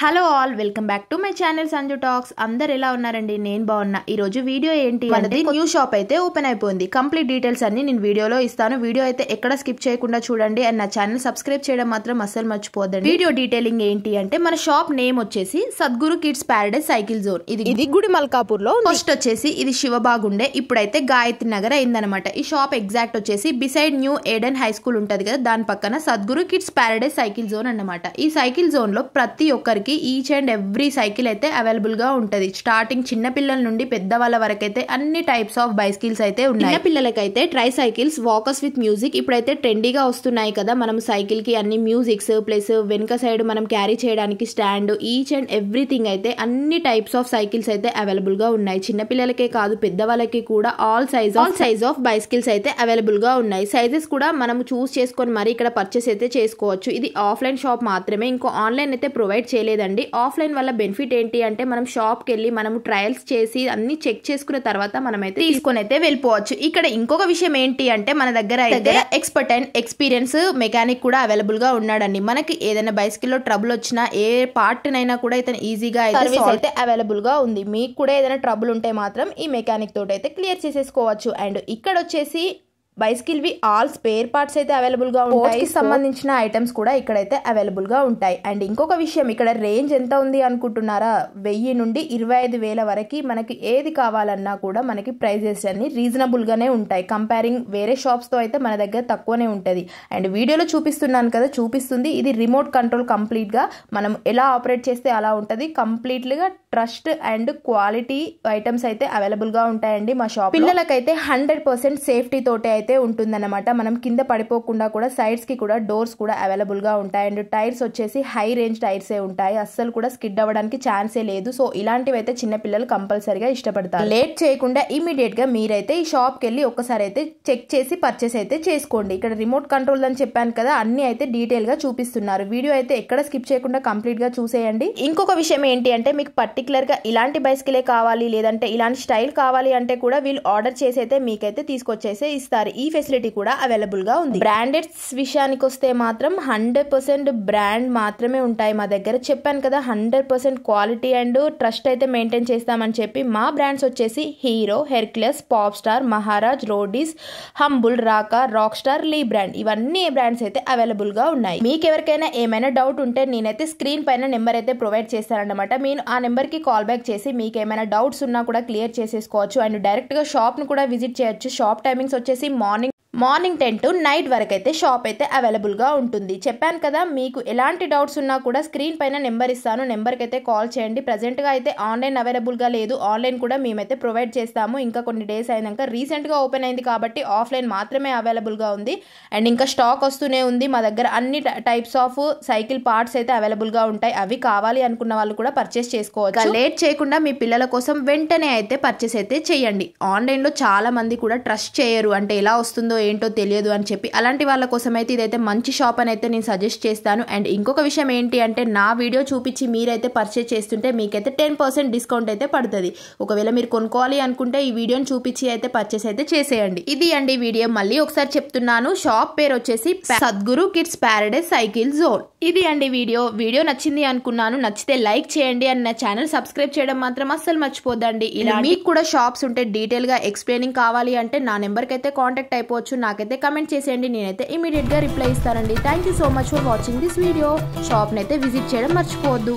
Hello all, welcome back to my channel Sanju talks. అందరు ఎలా ఉన్నారండి? నేను బాగున్నా. ఈ రోజు వీడియో ఏంటి అంటే న్యూ షాప్ అయితే ఓపెన్ అయిపోయింది. కంప్లీట్ డీటెయిల్స్ అన్ని నేను వీడియోలో ఇస్తాను. వీడియో అయితే ఎక్కడ స్కిప్ చేయకుండా చూడండి. అండ్ నా ఛానల్ సబ్స్క్రైబ్ చేయడం మాత్రం అస్సలు మర్చిపోద్దండి. వీడియో డీటెయిలింగ్ ఏంటి అంటే మన షాప్ నేమ్ వచ్చేసి Sadguru Kids Paradise Cycle Zone. ఇది గుడి మల్కాపూర్ లో. ఫస్ట్ వచ్చేసి ఇది శివబాగ్ ఉండే, ఇప్పుడైతే గాయత్రి నగర్ అయిందనమాట. ఈ షాప్ ఎగ్జాక్ట్ వచ్చేసి beside new Eden high school ఉంటది కదా, దాని పక్కన Sadguru Kids Paradise Cycle Zone అన్నమాట. ఈ సైకిల్ జోన్ లో ప్రతి ఒక్కరికి ఈచ్ అండ్ ఎవ్రీ సైకిల్ అయితే అవైలబుల్ గా ఉంటది. స్టార్టింగ్ చిన్న పిల్లల నుండి పెద్దవాళ్ళ వరకు అయితే అన్ని టైప్స్ ఆఫ్ బైసికల్స్ అయితే ఉన్నాయి. చిన్న పిల్లలకైతే try cycles, walkers with music ఇప్పుడైతే ట్రెండీగా వస్తున్నాయి కదా. మనం సైకిల్ కి అన్ని మ్యూజిక్స్ ప్లస్ వెనుక సైడ్ మనం క్యారీ చేయడానికి స్టాండ్, ఈచ్ అండ్ ఎవ్రీథింగ్ అయితే అన్ని టైప్స్ ఆఫ్ సైకిల్స్ అయితే అవైలబుల్ గా ఉన్నాయి. చిన్న పిల్లలకే కాదు పెద్దవాళ్ళకి కూడా ఆల్ సైజ్ ఆఫ్ బైసికల్స్ అయితే అవైలబుల్ గా ఉన్నాయి. సైజెస్ కూడా మనం చూస్ చేసుకొని మరి ఇక్కడ పర్చేస్ అయితే చేసుకోవచ్చు. ఇది ఆఫ్లైన్ షాప్ మాత్రమే, ఇంకో ఆన్లైన్ అయితే ప్రొవైడ్ చేయలేదండి. ఆఫ్లైన్ వల్ల బెనిఫిట్ ఏంటి అంటే మనం షాప్ కి వెళ్ళి మనము ట్రయల్స్ చేసి అన్ని చెక్ చేసుకున్న తర్వాత మనమైతే తీసుకొని అయితే వెళ్ళిపోవచ్చు. ఇక్కడ ఇంకొక విషయం ఏంటి అంటే మన దగ్గర అయితే ఎక్స్పర్ట్ అండ్ ఎక్స్పీరియన్స్ మెకానిక్ కూడా అవైలబుల్ గా ఉన్నాడండి. మనకి ఏదైనా బైసికల్ లో ట్రబుల్ వచ్చినా ఏ పార్ట్ నైనా కూడా ఇతను ఈజీగా అయితే అవైలబుల్ గా ఉంది. మీకు కూడా ఏదైనా ట్రబుల్ ఉంటే మాత్రం ఈ మెకానిక్ తోటి అయితే క్లియర్ చేసేసుకోవచ్చు. అండ్ ఇక్కడ వచ్చేసి బైసికల్ వి ఆల్ స్పేర్ పార్ట్స్ అయితే అవైలబుల్ గా ఉంటాయి. సంబంధించిన ఐటమ్స్ కూడా ఇక్కడైతే అవైలబుల్ గా ఉంటాయి. అండ్ ఇంకొక విషయం, ఇక్కడ రేంజ్ ఎంత ఉంది అనుకుంటున్నారా? 1000 నుండి 25,000 వరకు మనకి ఏది కావాలన్నా కూడా మనకి ప్రైజెస్ అన్ని రీజనబుల్ గానే ఉంటాయి. కంపేరింగ్ వేరే షాప్స్ తో అయితే మన దగ్గర తక్కువనే ఉంటది. అండ్ వీడియోలో చూపిస్తున్నాను కదా, చూపిస్తుంది ఇది రిమోట్ కంట్రోల్. కంప్లీట్ గా మనం ఎలా ఆపరేట్ చేస్తే అలా ఉంటది. కంప్లీట్ గా ట్రస్ట్ అండ్ క్వాలిటీ ఐటమ్స్ అయితే అవైలబుల్ గా ఉంటాయండి మా షాప్. పిల్లలకైతే 100% సేఫ్టీ తోటే అయితే ఉంటుందన్నమాట. మనం కింద పడిపోకుండా కూడా సైడ్స్ కి కూడా డోర్స్ కూడా అవైలబుల్ గా ఉంటాయి. అండ్ టైర్స్ వచ్చేసి హై రేంజ్ టైర్స్ ఏ ఉంటాయి. అస్సలు కూడా స్కిడ్ అవ్వడానికి ఛాన్సే లేదు. సో ఇలాంటివి అయితే చిన్న పిల్లలు కంపల్సరీగా ఇష్టపడతారు. లేట్ చేయకుండా ఇమీడియట్ గా మీరైతే ఈ షాప్ కి వెళ్ళి ఒక్కసారి అయితే చెక్ చేసి పర్చేస్ అయితే చేసుకోండి. ఇక్కడ రిమోట్ కంట్రోల్ అని చెప్పాను కదా, అన్ని అయితే డీటెయిల్ గా చూపిస్తున్నారు. వీడియో అయితే ఎక్కడ స్కిప్ చేయకుండా కంప్లీట్ గా చూసేయండి. ఇంకొక విషయం ఏంటి అంటే మీకు పర్టికులర్ గా ఇలాంటి బైసికలే కావాలి లేదంటే ఇలాంటి స్టైల్ కావాలి అంటే కూడా వీళ్ళు ఆర్డర్ చేసి అయితే మీకైతే తీసుకొచ్చేసే ఇస్తారు. ఈ ఫెసిలిటీ కూడా అవైలబుల్ గా ఉంది. బ్రాండెడ్స్ విషయానికి వస్తే మాత్రం 100% బ్రాండ్ మాత్రమే ఉంటాయి మా దగ్గర. చెప్పాను కదా 100% క్వాలిటీ అండ్ ట్రస్ట్ అయితే మెయింటైన్ చేస్తామని చెప్పి. మా బ్రాండ్స్ వచ్చేసి Hero, Hercules, Pop Star, Maharaj, Roadies, Humble, Raka, Rock Star, Lee brand ఇవన్నీ బ్రాండ్స్ అయితే అవైలబుల్ గా ఉన్నాయి. మీకు ఎవరికైనా ఏమైనా డౌట్ ఉంటే నేనైతే స్క్రీన్ పైన నెంబర్ అయితే ప్రొవైడ్ చేస్తానన్నమాట. మీరు ఆ నెంబర్ కి కాల్ బ్యాక్ చేసి మీకు ఏమైనా డౌట్స్ ఉన్నా కూడా క్లియర్ చేసేసుకోవచ్చు. అండ్ డైరెక్ట్ గా షాప్ ను కూడా విజిట్ చేయొచ్చు. షాప్ టైమింగ్స్ వచ్చేసి మార్నింగ్ 10 to నైట్ వరకు అయితే షాప్ అయితే అవైలబుల్ గా ఉంటుంది. చెప్పాను కదా మీకు ఎలాంటి డౌట్స్ ఉన్నా కూడా స్క్రీన్ పైన నెంబర్ ఇస్తాను, నెంబర్కి అయితే కాల్ చేయండి. ప్రెసెంట్ గా అయితే ఆన్లైన్ అవైలబుల్ గా లేదు, ఆన్లైన్ కూడా మేమైతే ప్రొవైడ్ చేస్తాము. ఇంకా కొన్ని డేస్ అయినాక రీసెంట్ గా ఓపెన్ అయింది కాబట్టి ఆఫ్లైన్ మాత్రమే అవైలబుల్ గా ఉంది. అండ్ ఇంకా స్టాక్ వస్తూనే ఉంది. మా దగ్గర అన్ని టైప్స్ ఆఫ్ సైకిల్ పార్ట్స్ అయితే అవైలబుల్ గా ఉంటాయి. అవి కావాలి అనుకున్న వాళ్ళు కూడా పర్చేస్ చేసుకోవచ్చు. లేట్ చేయకుండా మీ పిల్లల కోసం వెంటనే అయితే పర్చేస్ అయితే చేయండి. ఆన్లైన్ లో చాలా మంది కూడా ట్రస్ట్ చేయరు, అంటే ఎలా వస్తుందో ఏంటో తెలియదు అని చెప్పి. అలాంటి వాళ్ళ కోసం అయితే ఇదైతే మంచి షాప్ అని అయితే నేను సజెస్ట్ చేస్తాను. అండ్ ఇంకొక విషయం ఏంటి అంటే నా వీడియో చూపించి మీరైతే పర్చేస్ చేస్తుంటే మీకైతే 10% డిస్కౌంట్ అయితే పడుతుంది. ఒకవేళ మీరు కొనుక్కోవాలి అనుకుంటే ఈ వీడియోని చూపించి అయితే పర్చేస్ అయితే చేసేయండి. ఇది అండి వీడియో. మళ్ళీ ఒకసారి చెప్తున్నాను, షాప్ పేరు వచ్చేసి Sadguru Kids Paradise Cycle Zone. ఇది అండి వీడియో నచ్చింది అనుకున్నాను. నచ్చితే లైక్ చేయండి అండ్ నా ఛానల్ సబ్స్క్రైబ్ చేయడం మాత్రం అస్సలు మర్చిపోద్దండి. ఇలా మీకు కూడా షాప్స్ ఉంటే డీటెయిల్ గా ఎక్స్ప్లెయినింగ్ కావాలి అంటే నా నెంబర్కి అయితే కాంటాక్ట్ అయిపోవచ్చు. నాకైతే కమెంట్ చేసేయండి, నేనైతే ఇమీడియట్ గా రిప్లై ఇస్తానండి. Thank you so much for watching this video. Shop నైతే విజిట్ చేయడం మర్చిపోవద్దు.